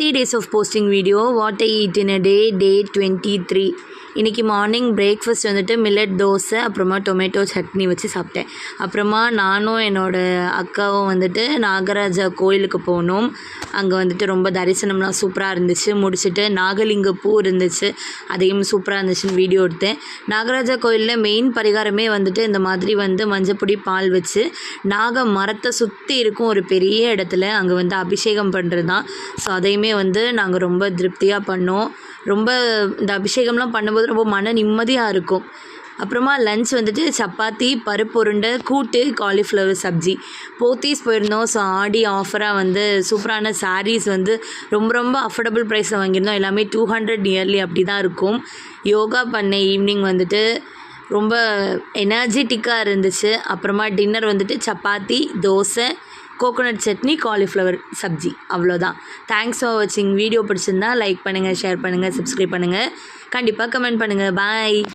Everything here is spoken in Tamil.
30 days of posting video. What I eat in a day, day 23. இன்றைக்கி மார்னிங் பிரேக்ஃபாஸ்ட் வந்துட்டு மில்லட் தோசை, அப்புறமா டொமேட்டோ சட்னி வச்சு சாப்பிட்டேன். அப்புறமா நானும் என்னோடய அக்காவும் வந்துட்டு நாகராஜா கோயிலுக்கு போனோம். அங்கே வந்துட்டு ரொம்ப தரிசனம்லாம் சூப்பராக இருந்துச்சு. முடிச்சுட்டு நாகலிங்க பூ இருந்துச்சு, அதையும் சூப்பராக இருந்துச்சுன்னு வீடியோ எடுத்தேன். நாகராஜா கோயிலில் மெயின் பரிகாரமே வந்துட்டு இந்த மாதிரி வந்து மஞ்சப்பொடி பால் வச்சு நாக மரத்தை சுற்றி இருக்கும் ஒரு பெரிய இடத்துல அங்கே வந்து அபிஷேகம் பண்ணுறது தான். ஸோ அதையுமே வந்து நாங்கள் ரொம்ப திருப்தியாக பண்ணோம். ரொம்ப இந்த அபிஷேகம்லாம் பண்ணும்போது ரொம்ப மன நிம்மதியாக இருக்கும். அப்புறமா லன்ச் வந்துட்டு சப்பாத்தி, பருப்பு உருண்டை, கூட்டு, காலிஃப்ளவர் சப்ஜி. போத்தீஸ் போயிருந்தோம். ஸோ ஆடி ஆஃபராக வந்து சூப்பரான சாரீஸ் வந்து ரொம்ப அஃபோர்டபுள் ப்ரைஸில் வாங்கியிருந்தோம். எல்லாமே 200 நியர்லி அப்படி தான் இருக்கும். யோகா பண்ணேன். ஈவினிங் வந்துட்டு ரொம்ப எனர்ஜெட்டிக்காக இருந்துச்சு. அப்புறமா டின்னர் வந்துட்டு சப்பாத்தி, தோசை, கோகோனட் சட்னி, காலிஃப்ளவர் சப்ஜி. அவ்வளோதான். தேங்க்ஸ் ஃபார் வாட்சிங். வீடியோ பிடிச்சிருந்தா லைக் பண்ணுங்கள், ஷேர் பண்ணுங்கள், சப்ஸ்கிரைப் பண்ணுங்கள், கண்டிப்பாக கமெண்ட் பண்ணுங்கள். பாய்.